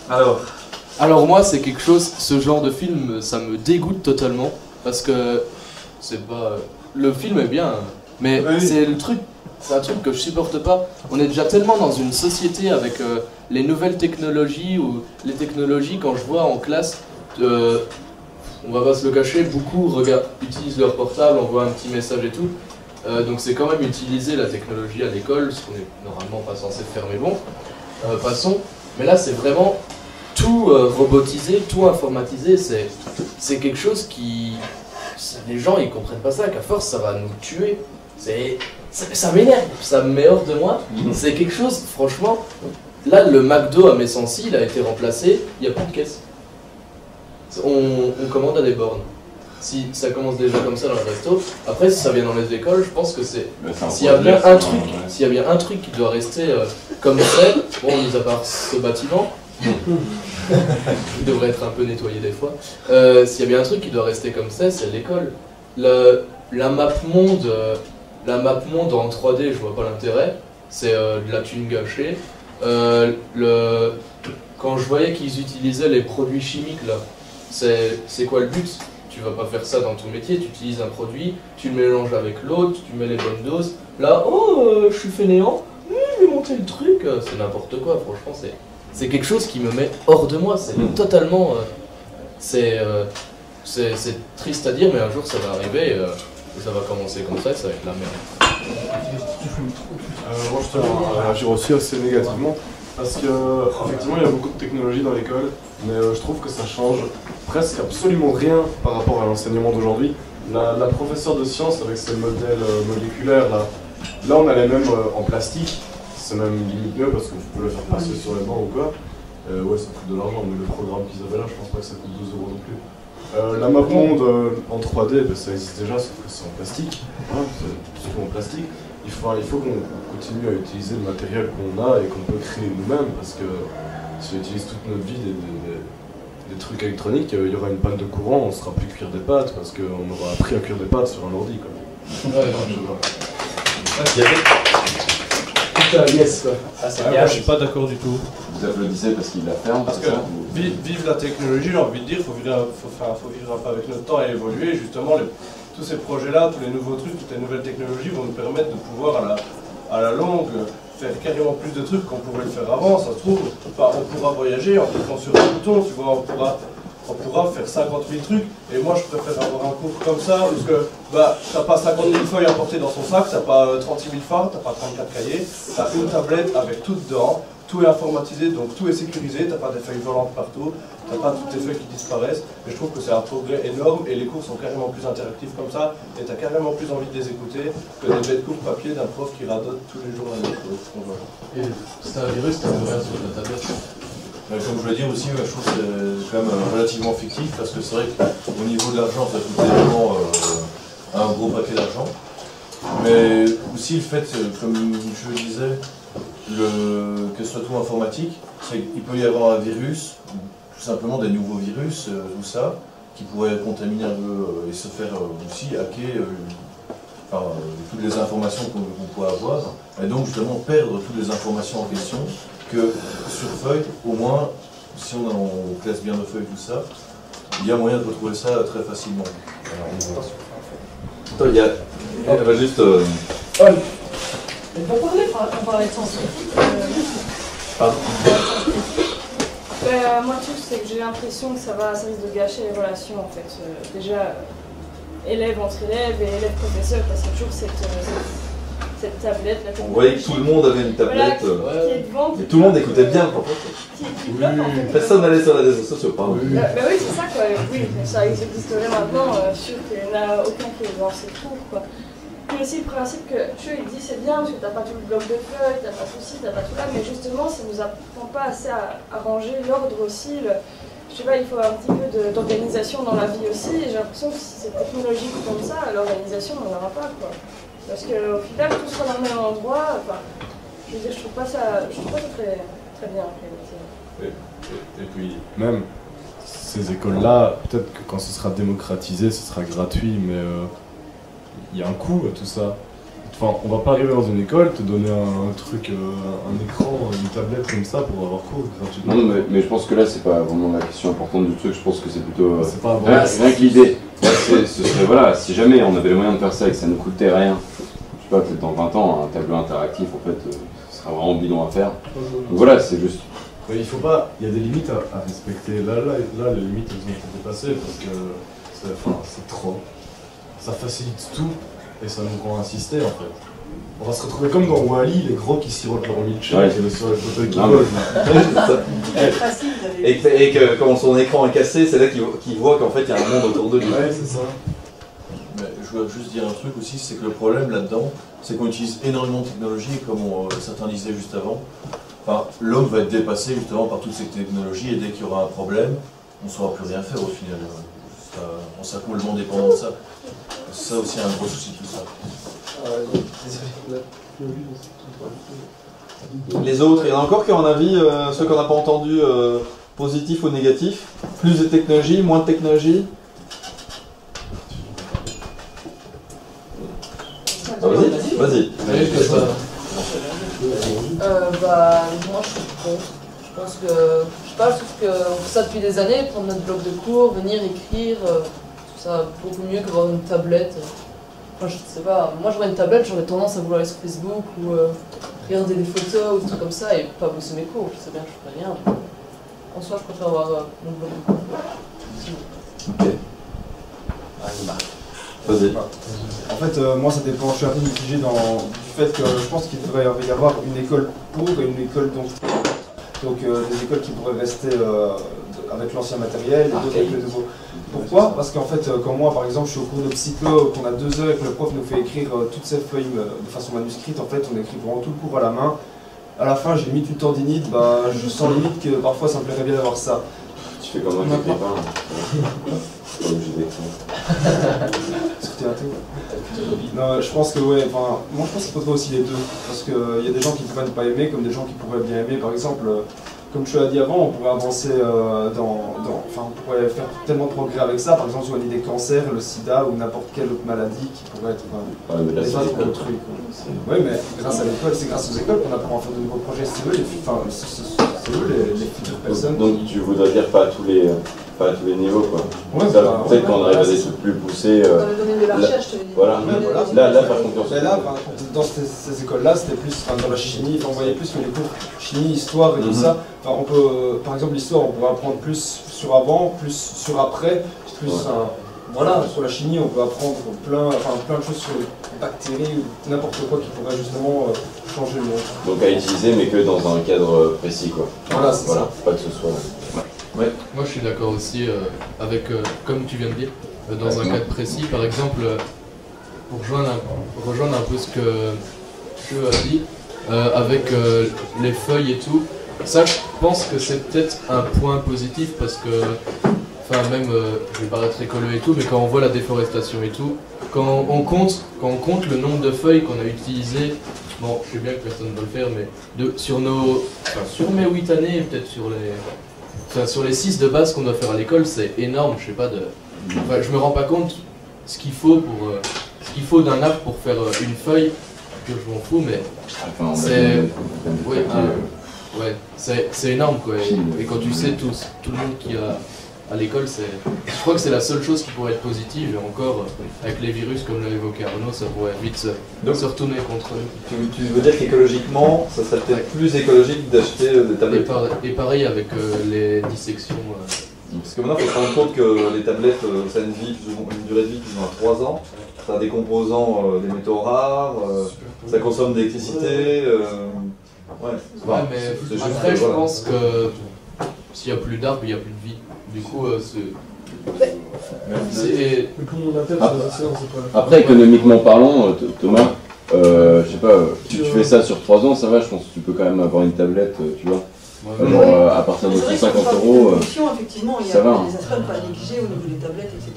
Alors, Alors moi, c'est quelque chose, ce genre de film, ça me dégoûte totalement, parce que c'est pas... Le film est bien, mais Oui. c'est un truc que je supporte pas. On est déjà tellement dans une société avec les nouvelles technologies, ou les technologies, quand je vois en classe, on va pas se le cacher, beaucoup utilisent leur portable, envoient un petit message et tout. Donc c'est quand même utiliser la technologie à l'école, ce qu'on est normalement pas censé faire, mais bon, passons. Mais là, c'est vraiment tout robotisé, tout informatisé, c'est quelque chose qui... Les gens, ils comprennent pas ça, qu'à force, ça va nous tuer. Ça m'énerve, ça me met hors de moi. C'est quelque chose, franchement... Là, le McDo à Messancy, il a été remplacé, il n'y a plus de caisse. On commande à des bornes. Si ça commence déjà comme ça dans le resto, après si ça vient dans les écoles, je pense que c'est... S'il y a bien un truc qui doit rester comme c'est, bon, mis à part ce bâtiment, il devrait être un peu nettoyé des fois, s'il y a bien un truc qui doit rester comme c'est l'école. La map monde en 3D, je vois pas l'intérêt, c'est de la thune gâchée. Quand je voyais qu'ils utilisaient les produits chimiques là, c'est quoi le but? Tu vas pas faire ça dans ton métier, tu utilises un produit, tu le mélanges avec l'autre, tu mets les bonnes doses. Là, je suis fainéant, je vais monter le truc, c'est n'importe quoi, franchement, c'est quelque chose qui me met hors de moi, c'est totalement... c'est triste à dire, mais un jour ça va arriver, et ça va commencer comme ça, et ça va être la merde. Moi je tiens à réagir aussi assez négativement, parce que effectivement il y a beaucoup de technologies dans l'école, mais je trouve que ça change presque absolument rien par rapport à l'enseignement d'aujourd'hui. La professeure de sciences avec ses modèles moléculaires, là on a les mêmes en plastique, c'est même limite mieux parce que vous pouvez le faire passer sur les bancs ou quoi. Ouais, ça coûte de l'argent, mais le programme qu'ils avaient là, je pense pas que ça coûte 2 € non plus. La map monde en 3D, ça existe déjà, sauf que c'est en plastique, c'est surtout en plastique. Il faut qu'on continue à utiliser le matériel qu'on a et qu'on peut créer nous-mêmes, parce que si on utilise toute notre vie des trucs électroniques, il y aura une panne de courant, on ne sera plus cuire des pâtes, parce qu'on aura appris à cuire des pâtes sur un ordi. Quoi. Ouais, yes, quoi. Moi je suis pas d'accord du tout. vous applaudissez parce qu'il la ferme. Parce que vive la technologie, j'ai envie de dire, faut vivre un peu avec notre temps et évoluer. Justement, tous ces projets-là, tous les nouveaux trucs, toutes les nouvelles technologies vont nous permettre de pouvoir à la longue faire carrément plus de trucs qu'on pouvait le faire avant. Ça se trouve, on pourra voyager en cliquant sur un bouton, tu vois, on pourra faire 50 000 trucs. Et moi, je préfère avoir un cours comme ça, parce que t'as pas 50 000 feuilles à porter dans son sac, t'as pas 36 000 phares, t'as pas 34 cahiers, t'as une tablette avec tout dedans. Tout est informatisé, donc tout est sécurisé, t'as pas des feuilles volantes partout, t'as pas toutes tes feuilles qui disparaissent. Et je trouve que c'est un progrès énorme et les cours sont carrément plus interactifs comme ça et t'as carrément plus envie de les écouter que des bêtes cours papier d'un prof qui radote tous les jours la même chose. Et c'est un virus, t'as rien sur la tablette. Comme je voulais dire aussi, je trouve que c'est quand même relativement fictif parce que c'est vrai qu'au niveau de l'argent, ça coûte vraiment un gros paquet d'argent. Mais aussi le fait, comme je le disais, que ce soit tout informatique, c'est qu'il peut y avoir un virus, tout simplement des nouveaux virus, tout ça, qui pourraient contaminer un peu et se faire aussi hacker toutes les informations qu'on pourrait avoir, et donc justement perdre toutes les informations en question, que sur feuille, au moins, si on classe bien nos feuilles, tout ça, il y a moyen de retrouver ça très facilement. Attends, il y a juste... On parlait de scientifique. Pardon. Moi, tout, c'est que j'ai l'impression que ça risque de gâcher les relations en fait. Déjà, élève entre élèves et élève professeur, parce qu'il y a toujours cette tablette. On voyait que tout le monde avait une tablette. Voilà, qui est devant, et tout le monde écoutait bien, en fait. qui bloque, en fait. Personne n'allait sur les réseaux sociaux, pardon. Oui, c'est ça, quoi. Oui, mais ça existerait maintenant. Sûr qu'il n'y en a aucun qui est dans ses cours, quoi. Mais aussi le principe que il dit c'est bien parce que t'as pas tout le bloc de feuilles, t'as pas tout ci, t'as pas tout là, mais justement ça nous apprend pas assez à ranger l'ordre aussi. Je sais pas, il faut un petit peu d'organisation dans la vie aussi, et j'ai l'impression que si c'est technologique comme ça, l'organisation on n'en aura pas, quoi. Parce qu'au final tout sera dans le même endroit, je veux dire, je trouve pas ça très, très bien en réalité. Et puis même ces écoles-là, peut-être que quand ce sera démocratisé, ce sera gratuit, mais il y a un coût à tout ça. Enfin, on va pas arriver dans une école, te donner un truc, un écran, une tablette comme ça pour avoir cours gratuitement. Non, mais je pense que là, c'est pas vraiment la question importante du truc, je pense que c'est plutôt. C'est pas Rien que l'idée. Ce serait, voilà, si jamais on avait le moyen de faire ça et que ça ne coûtait rien, je sais pas, peut-être dans 20 ans, un tableau interactif, en fait, ce sera vraiment bidon à faire. Donc voilà, c'est juste. Mais il faut pas, il y a des limites à respecter. Là, les limites, elles ont été dépassées parce que c'est trop. Ça facilite tout et ça nous rend insister en fait. On va se retrouver comme dans Wall-E, les gros qui sirotent leur milkshake Ouais. et sur les fauteuils qui Non, volent. Et que quand son écran est cassé, c'est là qu'il voit qu'en fait il y a un monde autour de lui. Ouais, c'est ça. Mais je dois juste dire un truc aussi, c'est que le problème là-dedans, c'est qu'on utilise énormément de technologies, comme certains disaient juste avant. Enfin, l'homme va être dépassé justement par toutes ces technologies et dès qu'il y aura un problème, on ne saura plus rien faire au final. On sera complètement dépendant de ça. C'est ça aussi un gros souci de tout ça. Les autres, il y en a encore qui ont un avis, ceux qu'on n'a pas entendu, positif ou négatif? Plus de technologie, moins de technologie? Vas-y, vas-y. Moi je suis contre. Je pense que, je sais pas, je trouve qu'on fait ça depuis des années, prendre notre bloc de cours, venir écrire, je trouve ça beaucoup mieux qu'avoir une tablette. Enfin, je sais pas, moi j'aurais une tablette, j'aurais tendance à vouloir aller sur Facebook ou regarder des photos ou des trucs comme ça et pas bosser mes cours, je sais bien, je ferais rien. En soi, je préfère avoir mon bloc de cours. Ok. Vas-y. En fait, moi ça dépend, je suis un peu mitigé du fait que je pense qu'il devrait y avoir une école pour et une école donc des écoles qui pourraient rester avec l'ancien matériel et d'autres avec le nouveau. Pourquoi? Parce qu'en fait, quand moi par exemple je suis au cours de psycho, qu'on a 2 heures et que le prof nous fait écrire toutes ces feuilles de façon manuscrite, en fait on écrit vraiment tout le cours à la main. À la fin j'ai limite une tendinite, je sens limite que parfois ça me plairait bien d'avoir ça. Tu fais comme moi, tu n'écris pas. Pas obligé d'écrire. Non, je pense que ouais, moi je pense qu'il faudrait aussi les deux, parce qu'il y a des gens qui pourraient ne pas aimer, comme des gens qui pourraient bien aimer. Par exemple, comme tu as dit avant, on pourrait avancer on pourrait faire tellement de progrès avec ça, par exemple soigner des cancers, le sida ou n'importe quelle autre maladie qui pourrait être Mais là, des c'est autres l'école. trucs. Oui, mais grâce à l'école, c'est grâce aux écoles qu'on apprend à faire de nouveaux projets. C'est eux les futures personnes. Donc tu voudrais dire pas à tous les niveaux quoi. Ouais, Peut-être qu'on arrive à des trucs plus poussés. Dans le domaine de la recherche, je te dis. Voilà. Là par contre, Mais là, dans ces écoles-là, c'était plus dans la chimie, on voyait plus que les cours chimie, histoire et tout ça. Enfin, on peut, par exemple, l'histoire, on pourrait apprendre plus sur avant, plus sur après, plus voilà, sur la chimie, on peut apprendre plein de choses sur les bactéries ou n'importe quoi qui pourrait justement changer le monde. donc à utiliser mais que dans un cadre précis quoi. Voilà, c'est ça. Pas que ce soit. Moi je suis d'accord aussi avec, comme tu viens de dire, dans un cadre précis, par exemple, pour rejoindre un peu ce que je a dit, avec les feuilles et tout, ça je pense que c'est peut-être un point positif parce que, enfin même, je vais paraître écolo et tout, mais quand on voit la déforestation et tout, quand on compte le nombre de feuilles qu'on a utilisées, bon je sais bien que personne ne va le faire, mais sur mes 8 années, peut-être sur les 6 de base qu'on doit faire à l'école, c'est énorme, je sais pas, je me rends pas compte ce qu'il faut d'un arbre pour faire une feuille, que je m'en fous, mais c'est énorme quoi, et quand tu sais tout le monde qui a à l'école, je crois que c'est la seule chose qui pourrait être positive, et encore, avec les virus, comme l'a évoqué Arnaud, ça pourrait vite se retourner contre nous. Tu veux dire qu'écologiquement, ça serait peut-être plus écologique d'acheter des tablettes? Et pareil avec les dissections. Parce que maintenant, il faut se rendre compte que les tablettes, ça a une durée de vie plus ou moins 3 ans. Ça a des composants, des métaux rares, ça consomme de l'électricité. Mais après, je pense que s'il n'y a plus d'arbres, il n'y a plus de vie. Du coup, Après, économiquement parlant, Thomas, je sais pas, tu fais ça sur 3 ans, ça va, je pense que tu peux quand même avoir une tablette, tu vois. Genre, à partir de 150 €, effectivement, il y a ça va. des aspects à ne pas négliger au niveau des tablettes, etc.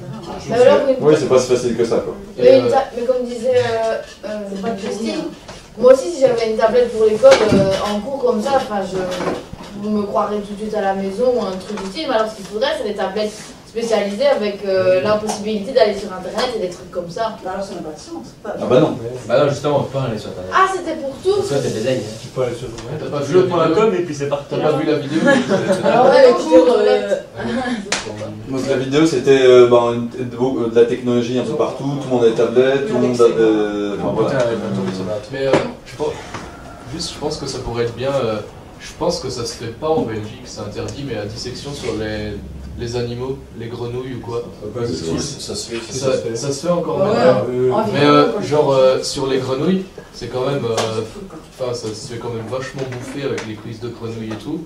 Mais alors, Oui, c'est pas si facile que ça quoi. mais comme disait Justine, moi aussi si j'avais une tablette pour l'école en cours comme ça, je me croirais tout de suite à la maison ou un truc utile, mais alors ce qu'il faudrait c'est des tablettes spécialisé avec l'impossibilité d'aller sur internet et des trucs comme ça. Alors ça n'a pas de sens. Ah bah non. Bah non, justement, on peut pas aller sur internet. Ah, c'était pour tout. Ça, t'es dédaille. Tu peux aller sur T'as pas vu Je la le point vidéo? com et puis c'est parti. T'as pas vu la vidéo? Alors, Ouais, ouais, le cours, Donc la vidéo c'était de la technologie un peu partout, tout le monde a des tablettes, tout le monde a des... Enfin voilà. Mais je pense que ça pourrait être bien. Je pense que ça se fait pas en Belgique, c'est interdit, mais la dissection sur les animaux, les grenouilles ou quoi. Ça se fait. Ça se fait encore Ouais, maintenant. ouais. Mais genre sur les grenouilles, c'est quand même. Enfin, ça se fait quand même vachement bouffer avec les cuisses de grenouilles et tout.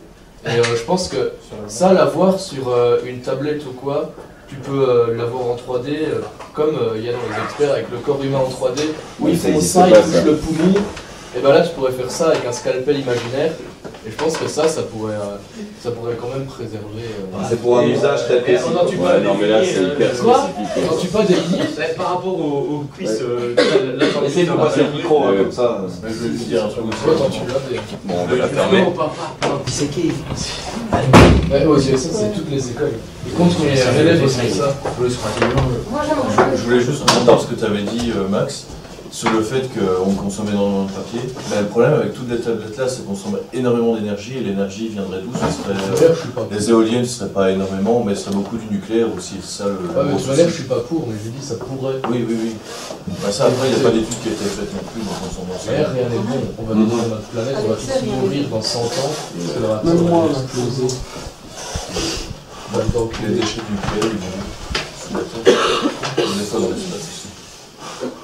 Et je pense que ça, l'avoir sur une tablette ou quoi, tu peux l'avoir en 3D, comme il y a dans les experts avec le corps humain en 3D, où ils font ça, ils touchent le poumon. Et ben là, tu pourrais faire ça avec un scalpel imaginaire. Et je pense que ça pourrait quand même préserver. C'est pour un usage très précis. Non mais là c'est hyper spécifique. Quand tu pas des limites Par rapport aux cuisses, Essaye de passer le micro comme ça. Je vais lui dire un truc toi, quand tu l'as des. Bon, on va la fermer. Ouais, ok, ça c'est toutes les écoles. Et contre les élèves aussi, ça. Moi, j'aime. Je voulais juste reprendre ce que tu avais dit, Max, sur le fait qu'on consomme énormément de papier. Mais le problème avec toutes les tablettes là, c'est qu'on consomme énormément d'énergie, et l'énergie viendrait d'où? Les éoliennes, ce serait pas énormément, mais ce serait beaucoup du nucléaire aussi. C'est ça le. Ouais, mais de toute manière, je suis pas pour, mais je dis ça pourrait. Oui. Bah, ça, après, il n'y a pas d'études qui a été faite non plus, donc on s'en Mais rien n'est bon. On va détruire notre planète, on va tous mourir dans 100 ans. Parce que le réacteur va exploser. Donc les déchets nucléaires, ils vont sous la terre. Des fois dans l'espace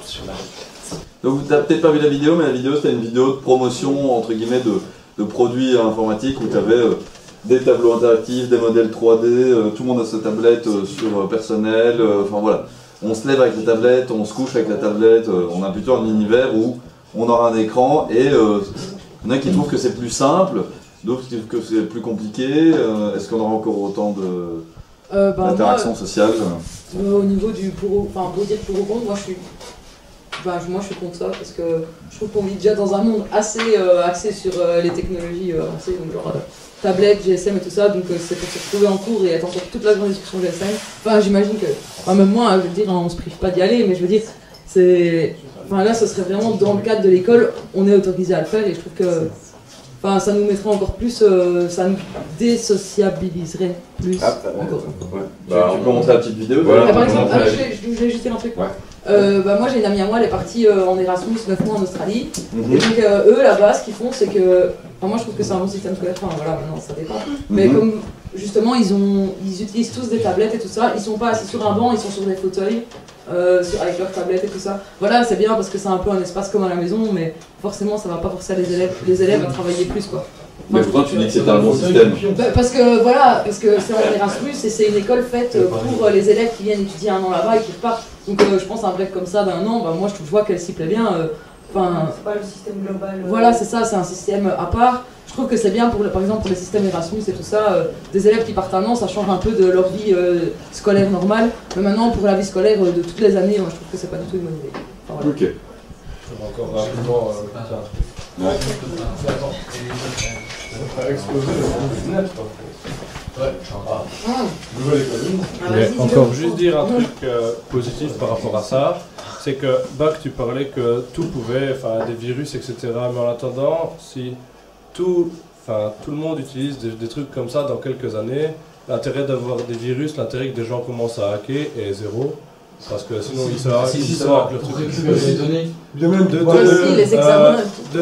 aussi. Donc vous n'avez peut-être pas vu la vidéo, mais la vidéo c'était une vidéo de promotion entre guillemets de produits informatiques où tu avais des tableaux interactifs, des modèles 3D, tout le monde a sa tablette sur personnel, enfin voilà. On se lève avec la tablette, on se couche avec la tablette, on a plutôt un univers où on aura un écran et il y en a qui trouvent que c'est plus simple, d'autres qui trouvent que c'est plus compliqué. Est-ce qu'on aura encore autant d'interaction sociale? Au niveau du pour dire pour ou contre, moi je suis contre ça parce que je trouve qu'on vit déjà dans un monde assez axé sur les technologies avancées, donc genre tablette, GSM et tout ça, donc c'est pour se retrouver en cours et être encore toute la journée sur son GSM. Enfin, j'imagine que, enfin, même moi, je veux dire, on se prive pas d'y aller, mais je veux dire, c'est, enfin là, ce serait vraiment dans le cadre de l'école, on est autorisé à le faire et je trouve que, enfin, ça nous mettrait encore plus, ça nous désociabiliserait plus. Encore. Tu peux montrer la petite vidéo? Voilà. Par exemple, je voulais juste dire un truc. Ouais. Moi j'ai une amie à moi, elle est partie en Erasmus 9 mois en Australie. Et donc eux là-bas ce qu'ils font c'est que, enfin, moi je trouve que c'est un bon système scolaire, enfin voilà maintenant ça dépend. Mais comme justement ils utilisent tous des tablettes et tout ça, ils sont pas assis sur un banc, ils sont sur des fauteuils avec leurs tablettes et tout ça. Voilà, c'est bien parce que c'est un peu un espace comme à la maison, mais forcément ça va pas forcer les élèves à travailler plus quoi. Mais pourquoi tu dis que c'est un bon système? Parce que voilà, parce que c'est en Erasmus et c'est une école faite pour les élèves qui viennent étudier un an là-bas et qui repartent. Donc je pense un break comme ça d'un an, bah, moi je vois qu'elle s'y plaît bien. C'est pas le système global. Voilà, c'est ça, c'est un système à part. Je trouve que c'est bien pour, par exemple pour les systèmes Erasmus et tout ça, des élèves qui partent un an, ça change un peu de leur vie scolaire normale. Mais maintenant pour la vie scolaire de toutes les années, moi je trouve que c'est pas du tout une bonne idée. Enfin, voilà. Ok. Encore rapidement, ça a explosé le net. Nouvelle économie. Mais encore juste dire un truc positif par rapport à ça, c'est que Bach, tu parlais que tout pouvait, enfin des virus, etc. Mais en attendant, si tout le monde utilise des trucs comme ça dans quelques années, l'intérêt d'avoir des virus, l'intérêt que des gens commencent à hacker est zéro. Parce que sinon ils savent que le truc récupérer les données. Il y a même de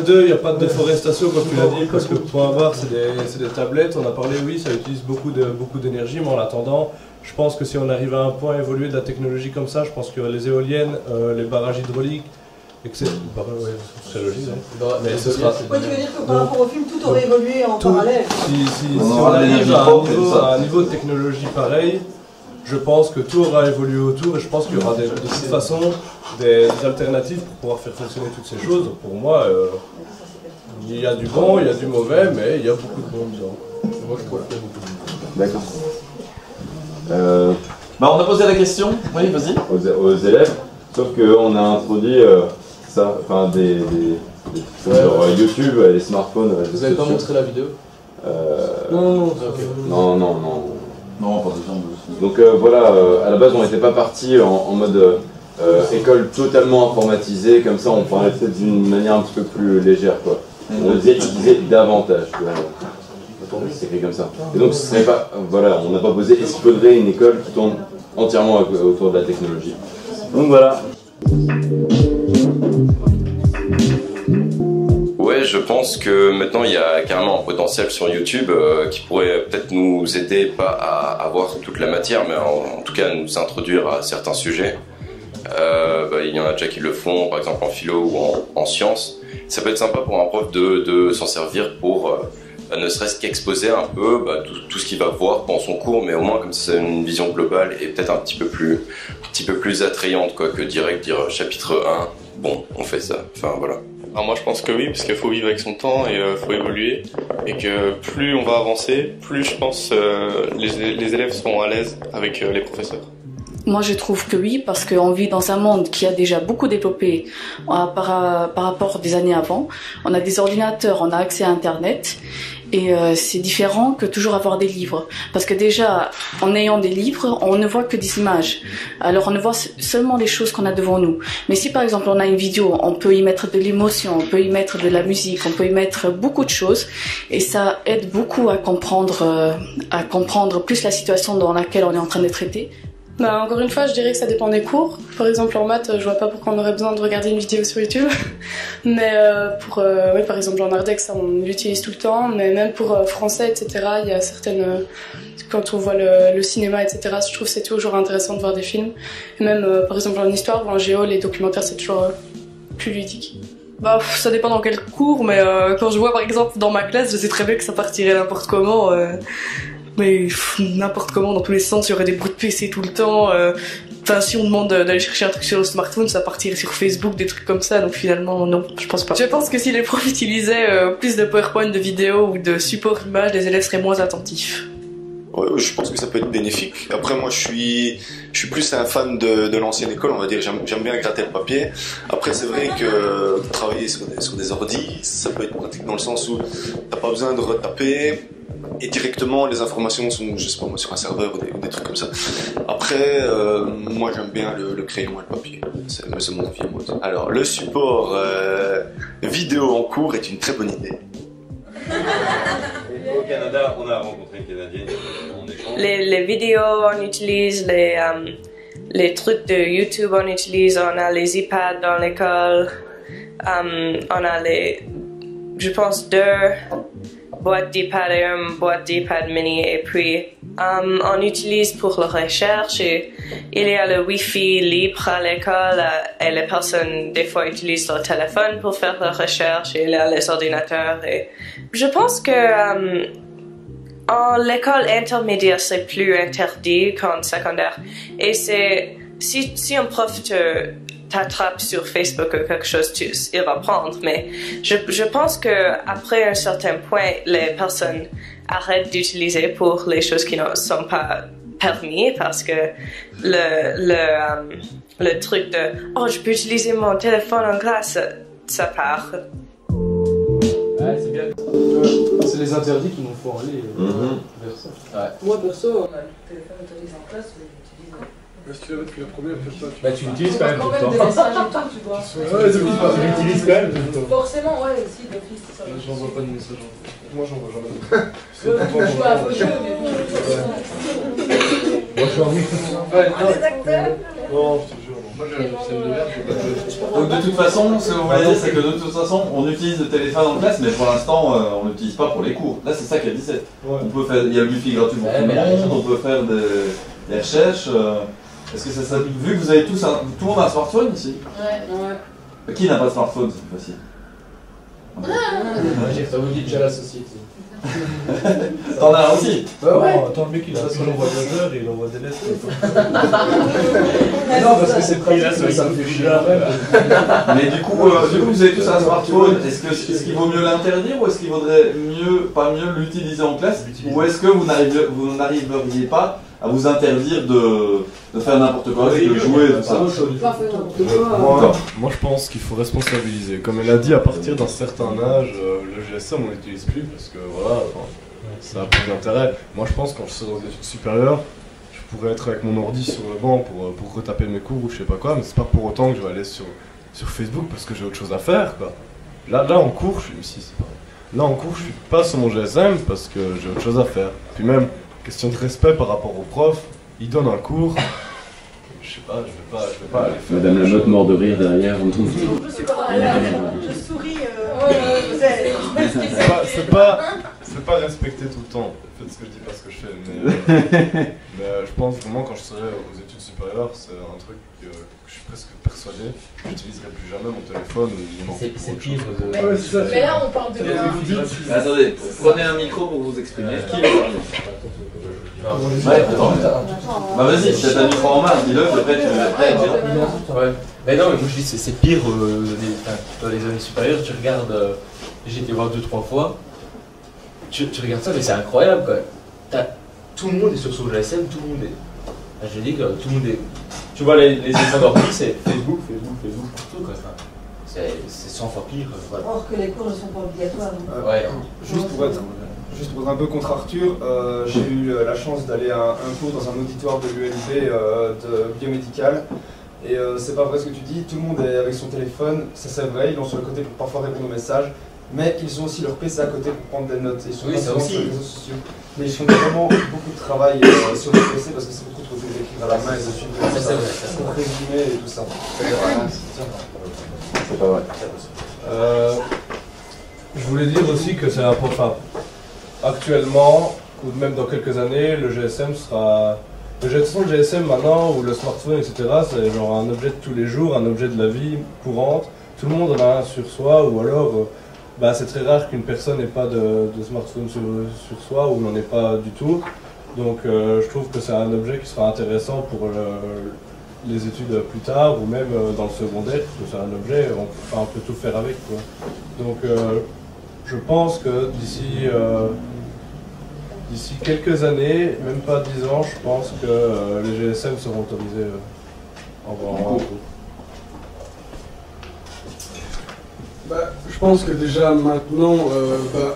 deux, il n'y a pas de déforestation comme tu l'as dit, parce que point barre c'est des tablettes, on a parlé, oui, ça utilise beaucoup d'énergie, mais en attendant, je pense que si on arrive à un point évolué de la technologie comme ça, je pense que les éoliennes, les barrages hydrauliques, etc. C'est logique, hein. Mais ce sera. Ouais, tu veux dire que par rapport au film, tout aurait évolué en parallèle? Si on arrive à un niveau de technologie pareil, je pense que tout aura évolué autour et je pense qu'il y aura de toute façon des alternatives pour pouvoir faire fonctionner toutes ces choses. Pour moi, il y a du bon, il y a du mauvais, mais il y a beaucoup de bon dedans. Moi, je trouve qu'il y a beaucoup de bon. D'accord. On a posé la question, oui, vas-y. Aux élèves, sauf qu'on a introduit ça, enfin des sur YouTube, les smartphones. Vous n'avez pas montré la vidéo? Non. Non, pas besoin de... Donc voilà, à la base on n'était pas parti en mode école totalement informatisée, comme ça on parlait peut-être d'une manière un petit peu plus légère quoi. On disait utiliser davantage, c'est écrit comme ça. Et donc ce serait pas, voilà, on n'a pas posé est-ce qu'il faudrait une école qui tourne entièrement autour de la technologie. Donc voilà. Ouais, je pense que maintenant il y a carrément un potentiel sur YouTube qui pourrait peut-être nous aider, pas à avoir toute la matière, mais en tout cas à nous introduire à certains sujets. Il y en a déjà qui le font, par exemple en philo ou en sciences. Ça peut être sympa pour un prof de s'en servir pour ne serait-ce qu'exposer un peu tout ce qu'il va voir pendant son cours, mais au moins comme ça c'est une vision globale et peut-être un petit peu plus attrayante quoi, que direct dire chapitre 1, bon on fait ça, enfin voilà. Alors moi je pense que oui, parce qu'il faut vivre avec son temps et faut évoluer, et que plus on va avancer, plus je pense les élèves seront à l'aise avec les professeurs. Moi je trouve que oui, parce qu'on vit dans un monde qui a déjà beaucoup développé par rapport des années avant. On a des ordinateurs, on a accès à Internet, et c'est différent que toujours avoir des livres. Parce que déjà, en ayant des livres, on ne voit que des images. Alors on ne voit seulement les choses qu'on a devant nous. Mais si par exemple on a une vidéo, on peut y mettre de l'émotion, on peut y mettre de la musique, on peut y mettre beaucoup de choses, et ça aide beaucoup à comprendre plus la situation dans laquelle on est en train de traiter. Bah, encore une fois, je dirais que ça dépend des cours. Par exemple, en maths, je vois pas pourquoi on aurait besoin de regarder une vidéo sur YouTube. Mais oui, par exemple, en Ardex, on l'utilise tout le temps. Mais même pour français, etc., il y a certaines... Quand on voit le cinéma, etc., je trouve que c'est toujours intéressant de voir des films. Et même, par exemple, en histoire ou en géo, les documentaires, c'est toujours plus ludique. Bah, ça dépend dans quel cours, mais quand je vois, par exemple, dans ma classe, je sais très bien que ça partirait n'importe comment. Mais n'importe comment, dans tous les sens, il y aurait des bruits de PC tout le temps. Enfin, si on demande d'aller chercher un truc sur le smartphone, ça partirait sur Facebook, des trucs comme ça. Donc finalement, non, je pense pas. Je pense que si les profs utilisaient plus de PowerPoint, de vidéos ou de support image, les élèves seraient moins attentifs. Ouais, je pense que ça peut être bénéfique. Après, moi, je suis plus un fan de l'ancienne école, on va dire. J'aime bien gratter le papier. Après, c'est vrai que travailler sur des ordis, ça peut être pratique dans le sens où t'as pas besoin de retaper. Et directement, les informations sont, je sais pas moi, sur un serveur ou des trucs comme ça. Après, moi j'aime bien le crayon et le papier. C'est mon avis. Alors, le support vidéo en cours est une très bonne idée. Au Canada, on a rencontré une Canadienne en échange. Les vidéos, on utilise les trucs de YouTube, on utilise, on a les iPads dans l'école, on a je pense, 2 boîtes d'iPad et une boîte d'iPad mini, et puis on utilise pour la recherche, et il y a le Wi-Fi libre à l'école, et les personnes des fois utilisent leur téléphone pour faire la recherche, et il y a les ordinateurs, et je pense que en l'école intermédiaire c'est plus interdit qu'en secondaire, et c'est si un prof t'attrape sur Facebook ou quelque chose, il va prendre, mais je pense que après un certain point, les personnes arrêtent d'utiliser pour les choses qui ne sont pas permis, parce que le truc de oh, je peux utiliser mon téléphone en classe, ça part. Ouais, c'est bien. C'est les interdits qui nous font aller vers ça. Ouais. Moi perso, on a le téléphone autorisé en classe, mais j'utilise. Est-ce que tu l'avais depuis le premier, après ça Bah tu l'utilises quand même tout le temps. Des messages et tout, tu vois. Ouais, tu l'utilises quand même tout le temps. Forcément, ouais, si, d'office, ça. J'envoie pas de messages. Moi j'en vois jamais. Je joue à vos jeux, mais moi je suis en wifi. Ouais, non, je te jure. Moi Donc de toute façon, ce que vous voyez, c'est que de toute façon, on utilise le téléphone en classe, mais pour l'instant, on ne l'utilise pas pour les cours. Là, c'est ça qu'elle disait. On peut faire, il y a le wifi gratuit pour tout le monde, on peut faire des recherches. Est-ce que c'est ça? Vu que vous avez tous tout le monde a un smartphone ici? Ouais. Qui n'a pas de smartphone? C'est facile. Ça vous dit déjà la société. T'en as un aussi? Bah ouais. Attends, le mec il fasse l'envoi voyageur et il envoie des lettres. Non, parce que c'est pris là, ça me fait chier. Mais du coup, vous avez tous un smartphone. Est-ce qu'il vaut mieux l'interdire, ou est-ce qu'il vaudrait pas mieux l'utiliser en classe? Ou est-ce que vous n'arriveriez pas à vous interdire de faire n'importe quoi avec le jouet et tout ça? Moi je pense qu'il faut responsabiliser. Comme elle a dit, à partir d'un certain âge, le GSM on l'utilise plus parce que voilà. ça a plus d'intérêt. Moi je pense que quand je serai dans les études supérieures, je pourrais être avec mon ordi sur le banc pour retaper mes cours ou je sais pas quoi, mais c'est pas pour autant que je vais aller sur Facebook parce que j'ai autre chose à faire, quoi. Là en cours, là en cours je suis pas sur mon GSM parce que j'ai autre chose à faire. Puis même, question de respect par rapport au prof, il donne un cours, je sais pas, je vais pas aller faire. Madame Lamotte mort de rire derrière. Je souris. C'est pas respecter tout le temps. Faites ce que je dis, pas ce que je fais. Mais je pense vraiment quand je serai aux études supérieures, c'est un truc que je suis presque persuadé. J'utiliserai plus jamais mon téléphone ou mon ordi. C'est pire. Mais là, on parle de. Attendez, prenez un micro pour vous exprimer. Qui veut parler? Bah vas-y, si t'as un micro en main, dis-le, après tu veux Ouais. Mais non, mais moi je dis c'est pire dans les années supérieures, tu regardes, j'ai été voir 2-3 fois, tu regardes ça, mais c'est incroyable quoi. Tout le monde est sur son GSM, tout le monde est. Je dis que tout le monde est. Tu vois les écrans d'ordi, c'est Facebook partout quoi. Enfin, c'est 100 fois pire. Voilà. Or que les cours ne sont pas obligatoires. Ouais. Juste pour être un peu contre Arthur, j'ai eu la chance d'aller à un cours dans un auditoire de l'ULB de biomédical. Et c'est pas vrai ce que tu dis, tout le monde est avec son téléphone, ça c'est vrai, ils l'ont sur le côté pour parfois répondre aux messages, mais ils ont aussi leur PC à côté pour prendre des notes. Ils sont pas souvent sur les réseaux sociaux, mais ils font vraiment beaucoup de travail sur le PC parce que c'est beaucoup trop d'écrire à la main et de suivre pour résumer et tout ça. C'est pas vrai. Je voulais dire aussi que c'est important. Actuellement, ou même dans quelques années, le GSM sera. Le GSM maintenant, ou le smartphone, etc., c'est genre un objet de tous les jours, un objet de la vie courante. Tout le monde en a un sur soi, ou alors c'est très rare qu'une personne n'ait pas de smartphone sur soi, ou n'en ait pas du tout. Donc je trouve que c'est un objet qui sera intéressant pour les études plus tard, ou même dans le secondaire, parce que c'est un objet, on peut tout faire avec, quoi. Donc je pense que d'ici quelques années, même pas 10 ans, je pense que les GSM seront autorisés en cours. Je pense que déjà maintenant,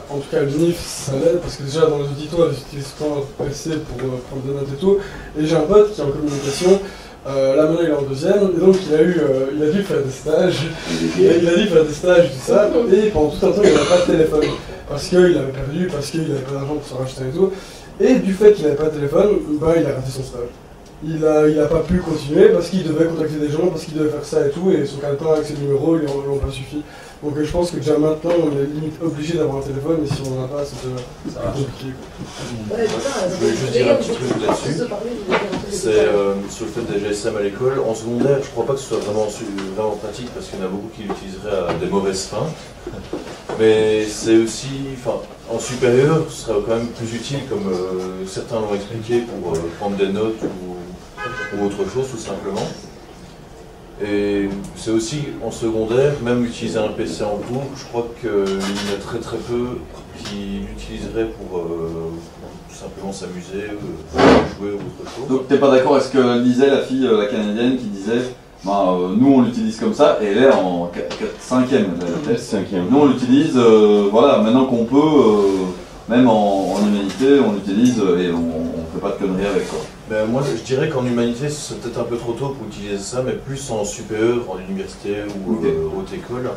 en tout cas l'UNIF ça l'aide parce que déjà dans les auditoires ils utilisent souvent leur PC pour prendre des notes et tout. Et j'ai un pote qui est en communication, là maintenant il est en deuxième, et donc il a dû faire des stages, tout ça, et pendant tout un temps il n'avait pas de téléphone. Parce qu'il avait perdu, parce qu'il n'avait pas d'argent pour se racheter et tout. Et du fait qu'il n'avait pas de téléphone, il a raté son stage. Il a pas pu continuer parce qu'il devait contacter des gens, parce qu'il devait faire ça et tout, et son calepin avec ses numéros, ils n'ont pas suffi. Donc je pense que déjà maintenant, on est limite obligé d'avoir un téléphone, et si on n'en a pas, c'est compliqué. Je voulais juste dire un petit truc là-dessus. C'est sur le fait des GSM à l'école. En secondaire, je crois pas que ce soit vraiment pratique parce qu'il y en a beaucoup qui l'utiliseraient à des mauvaises fins. Mais c'est aussi, en supérieur, ce serait quand même plus utile, comme certains l'ont expliqué, pour prendre des notes ou autre chose, tout simplement. Et c'est aussi en secondaire, même utiliser un PC en cours, je crois qu'il y en a très très peu qui l'utiliseraient pour tout simplement s'amuser, jouer ou autre chose. Donc t'es pas d'accord avec ce que disait la fille, la canadienne, qui disait nous on l'utilise comme ça, et elle est en 5e. Nous on l'utilise, maintenant qu'on peut, même en humanité, on l'utilise et on fait pas de conneries avec quoi. Ben, moi je dirais qu'en humanité c'est peut-être un peu trop tôt pour utiliser ça, mais plus en supérieur, en université ou haute école,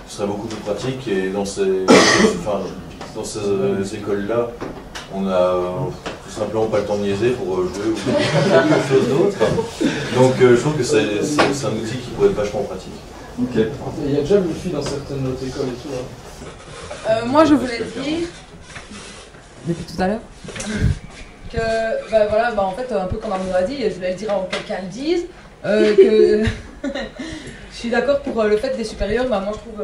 ce serait beaucoup plus pratique. Et dans ces écoles-là, on a tout simplement pas le temps de niaiser pour jouer ou quelque chose d'autre. Donc je trouve que c'est un outil qui pourrait être vachement pratique. Okay. Il y a déjà une fille dans certaines autres écoles et tout. Hein. Moi je voulais dire, depuis tout à l'heure, que en fait un peu comme Arnaud a dit, je voulais le dire avant que quelqu'un le dise, que je suis d'accord pour le fait des supérieurs. Moi je trouve,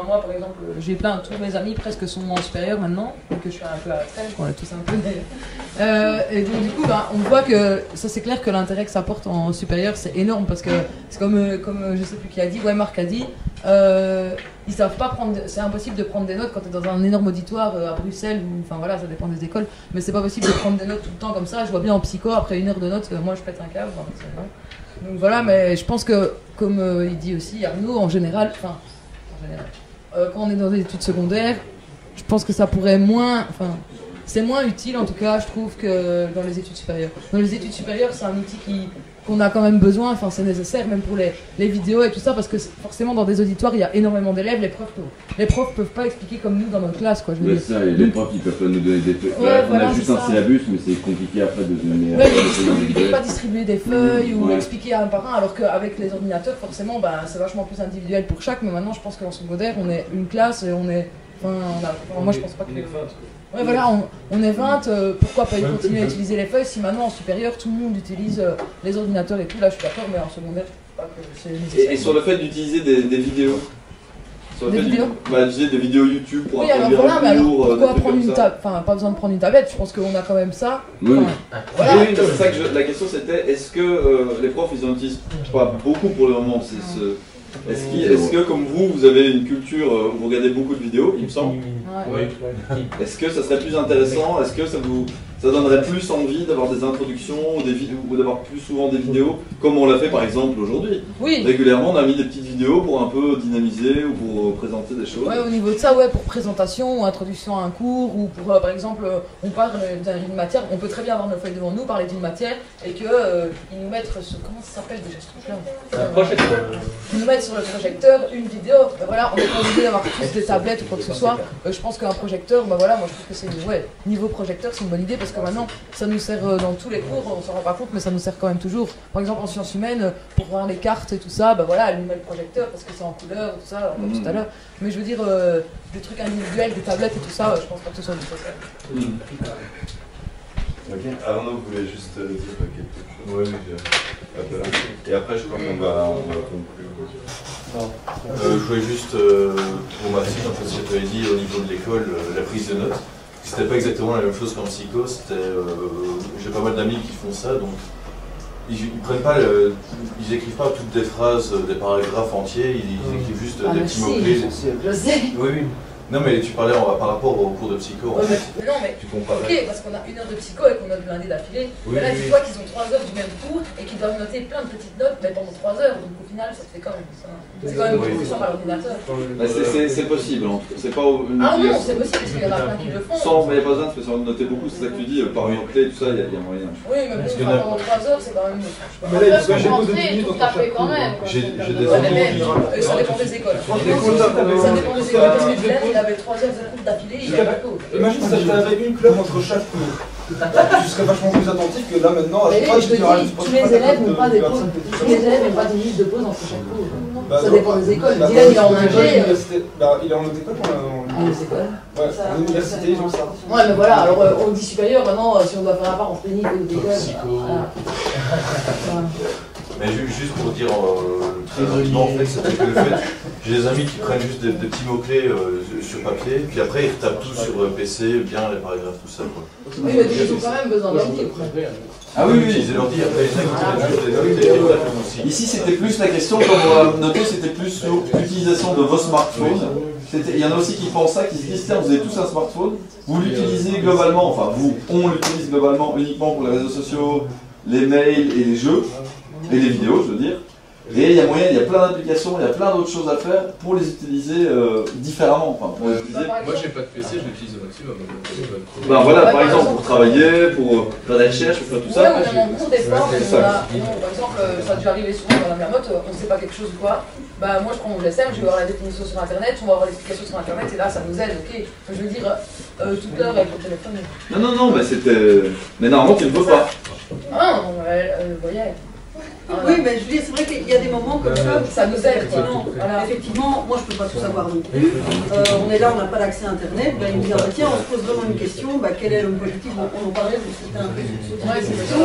moi par exemple, j'ai tous mes amis presque sont en supérieur maintenant, donc je suis un peu à la traîne, on est tous un peu et donc du coup on voit que ça c'est clair que l'intérêt que ça porte en supérieur c'est énorme, parce que c'est comme je sais plus qui a dit, Marc a dit, ils savent pas prendre, c'est impossible de prendre des notes quand tu es dans un énorme auditoire à Bruxelles, ou ça dépend des écoles, mais c'est pas possible de prendre des notes tout le temps comme ça. Je vois bien en psycho, après 1 heure de notes, moi je pète un câble. Donc voilà, mais je pense que, comme il dit aussi Arnaud, en général, quand on est dans des études secondaires, je pense que ça pourrait moins, c'est moins utile en tout cas, je trouve, que dans les études supérieures. Dans les études supérieures, c'est un outil qu'on a quand même besoin, enfin c'est nécessaire même pour les vidéos et tout ça, parce que forcément dans des auditoires il y a énormément d'élèves, les profs peuvent pas expliquer comme nous dans notre classe, quoi. Je veux dire. Ça, et les profs ils peuvent pas nous donner des feuilles. Ouais, on voilà, a juste c'est un ça. syllabus, mais c'est compliqué après de donner. Ouais, ils peuvent pas distribuer des feuilles ou Ouais. expliquer un par un, alors qu'avec les ordinateurs, forcément, bah, c'est vachement plus individuel pour chaque. Mais maintenant, je pense qu'en secondaire, on est une classe et on est. Enfin, moi, je pense pas que. Ouais, voilà, on est 20, pourquoi pas continuer à utiliser les feuilles si maintenant en supérieur tout le monde utilise les ordinateurs et tout, là je suis d'accord, mais en secondaire, je trouve pas que c'est nécessaire. Et sur le fait d'utiliser des vidéos sur le Des fait vidéos d'utiliser des vidéos YouTube pour Oui, alors introduire voilà, mais un alors cours, pourquoi des trucs prendre comme une ça. tablette, enfin pas besoin de prendre une tablette, je pense qu'on a quand même ça. Oui. Enfin, voilà. Oui, c'est ça que la question c'était, est-ce que les profs ils en utilisent pas beaucoup pour le moment, est-ce que comme vous avez une culture où vous regardez beaucoup de vidéos, il me semble. Ouais. Est-ce que ça serait plus intéressant, est-ce que ça donnerait plus envie d'avoir des introductions ou d'avoir plus souvent des vidéos comme on l'a fait par exemple aujourd'hui? Oui. Régulièrement on a mis des petites vidéos pour un peu dynamiser ou pour présenter des choses. Ouais, au niveau de ça, ouais, pour présentation ou introduction à un cours, ou pour, par exemple, on parle d'une matière, on peut très bien avoir nos feuilles devant nous, parler d'une matière, et qu'ils nous mettent sur, comment ça s'appelle déjà ce truc-là? Un projecteur. Ils nous mettent sur le projecteur une vidéo, ben voilà, on n'est pas obligé d'avoir tous des tablettes ou quoi que ce soit. Je pense qu'un projecteur, ben voilà, moi je trouve que c'est, ouais, niveau projecteur, c'est une bonne idée, parce que maintenant, ça nous sert dans tous les cours, on s'en rend pas compte, mais ça nous sert quand même toujours. Par exemple, en sciences humaines, pour voir les cartes et tout ça, ben voilà, elle nous met le projecteur, parce que c'est en couleur, tout ça, comme tout à l'heure. Mais je veux dire, des trucs individuels, des tablettes et tout ça, je pense pas que ce soit nécessaire. Ok, Arnaud voulait juste dire quelque chose. Oui, et après je crois qu'on va conclure. Je voulais juste, pour ma fille, en fait, ce que tu avais dit au niveau de l'école, la prise de notes, c'était pas exactement la même chose qu'en psycho, j'ai pas mal d'amis qui font ça, donc ils prennent pas, ils écrivent pas toutes des phrases, des paragraphes entiers, ils écrivent juste des petits mots-clés. Je sais. Oui, oui. Non mais tu parlais par rapport au cours de psycho, en fait. Mais non, mais Tu comparais. ok, parce qu'on a 1 heure de psycho et qu'on a dû l'année d'affilée. Oui, mais là, oui, dis-toi qu'ils ont 3 heures du même cours et qu'ils doivent noter plein de petites notes mais pendant 3 heures. Donc au final, ça fait quand même ça. C'est quand même beaucoup plus simple à l'ordinateur. C'est possible, en tout cas. C'est pas une Ah non, c'est possible parce qu'il y en a plein qui le font. Mais il n'y a pas besoin de se noter beaucoup, c'est ça que tu dis, par mots-clés, tout ça, il y a moyen. Oui, mais bon, pendant 3 heures, c'est quand même. Mais là, j'ai posé des minutes taper quand même. J'ai des Ça amis. dépend des écoles. Ça dépend dépend des écoles. Parce que Glenn, il avait 3 heures de cours d'affilée, il avait pas de cours. Imagine si t'avais une club entre chaque cours. Tu serais vachement plus attentif que là maintenant. À Mais chaque fois, je te dis, tous les élèves n'ont pas des pauses. Tous les élèves n'ont pas 10 minutes de pause entre chaque cours. Ça dépend des écoles. Dylan, il est en ingé. Il est en autre école ou en écoles. Ouais, en université, ils ont ça. Ouais, mais voilà, alors on dit supérieur, maintenant, si on doit faire un part en pénible ou d'école. Mais juste pour dire très rapidement, en fait, c'était que le fait, j'ai des amis qui prennent juste des petits mots-clés sur papier, puis après ils retapent tout sur PC, bien les paragraphes, tout ça. Quoi. Oui, mais ils ont quand même besoin d'ordi. Ah oui, oui. Ils leur disent, après il y en a qui prennent juste des notes et ils retapent aussi. Ici, c'était plus la question, comme on l'a noté, c'était plus sur l'utilisation de vos smartphones. Il y en a aussi qui pensent ça, qui se disent, tiens, vous avez tous un smartphone, vous l'utilisez globalement, enfin vous, on l'utilise globalement uniquement pour les réseaux sociaux, les mails et les jeux, et les vidéos, je veux dire. Et il y a moyen, il y a plein d'applications, il y a plein d'autres choses à faire pour les utiliser différemment. Enfin, pour les utiliser. Moi j'ai pas de PC, je l'utilise au maximum. Ben voilà, par exemple, pour travailler, pour faire des recherches, pour faire tout ça. Ouais, on est en cours d'effort, par exemple, ça a déjà arrivé souvent dans la Mermotte, on ne sait pas quelque chose ou quoi. Bah moi je prends mon GSM, je vais voir la définition sur internet, on va voir l'explication sur internet et là ça nous aide, ok. Je veux dire, toute l'heure avec le téléphone. Non, mais c'était. Mais normalement tu ne peux pas. Ah non, vous voyez. Oui, mais je veux dire, c'est vrai qu'il y a des moments comme ça, nous aide. Effectivement, moi je peux pas tout savoir non plus. On est là, on n'a pas d'accès à Internet. Ben, il me dit, ah, bah, tiens, on se pose vraiment une question, bah, quel est l'homme politique? On en parlait, vous c'était un peu sur cette question.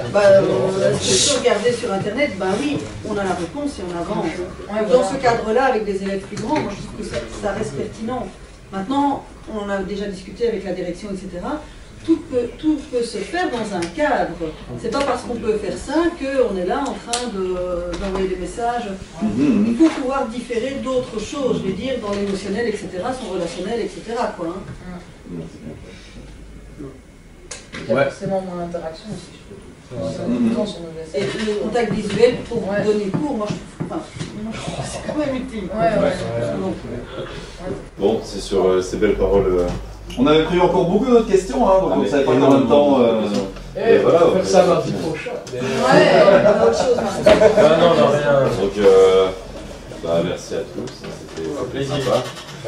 Je peux regarder sur Internet, bah oui, on a la réponse et on avance. Dans ce cadre-là, avec des élèves plus grands, moi je trouve que ça reste pertinent. Maintenant, on a déjà discuté avec la direction, etc. Tout peut se faire dans un cadre. C'est pas parce qu'on peut faire ça qu'on est là en train d'envoyer des messages. Il faut pouvoir différer d'autres choses, je veux dire, dans l'émotionnel, etc., son relationnel, etc. Quoi, hein. Il y a forcément moins d'interaction aussi. Et le contact visuel pour donner cours, moi je trouve que c'est quand même utile. Bon, c'est sur ces belles paroles On avait prévu encore beaucoup d'autres questions, hein, donc on ne savait pas combien de temps. Et voilà, on va faire ça mardi prochain. Ouais, on a autre chose maintenant. Non, rien. Donc, merci à tous, c'était sympa.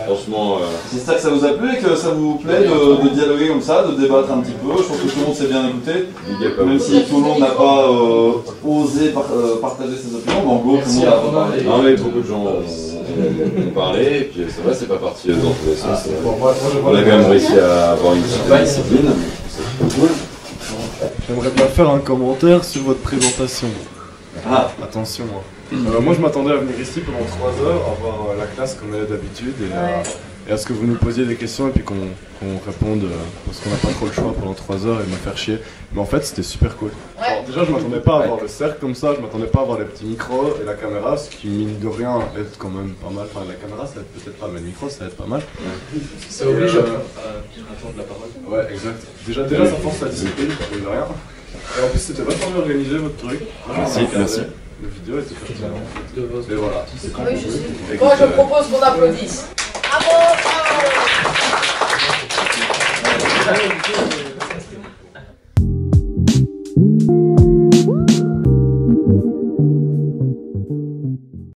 Franchement, j'espère que ça vous a plu et que ça vous plaît de dialoguer comme ça, de débattre un petit peu. Je pense que tout le monde s'est bien écouté, même si tout le monde n'a pas osé partager ses opinions. Mais en gros, tout le monde a parlé. Non, mais beaucoup de gens ont parlé, et puis c'est vrai, c'est pas parti dans tous les sens. On a quand même réussi à avoir une certaine discipline, c'est cool. J'aimerais bien faire un commentaire sur votre présentation. Ah. Attention. Moi je m'attendais à venir ici pendant 3 heures, à voir la classe comme elle est d'habitude et à ce que vous nous posiez des questions et puis qu'on réponde parce qu'on n'a pas trop le choix pendant 3 heures et me faire chier. Mais en fait c'était super cool. Alors, déjà je m'attendais pas à avoir le cercle comme ça, je m'attendais pas à avoir les petits micros et la caméra, ce qui mine de rien aide quand même pas mal. Enfin la caméra ça aide peut-être pas mais le micro ça aide pas mal. Ça oblige à attendre la parole. Ouais exact. Déjà ça force la discipline, mine de rien. Et en plus c'était vachement bien organisé votre truc. Merci. La vidéo était super. Et voilà. Oui, je suis. Moi, je propose qu'on applaudisse. Bravo, bravo.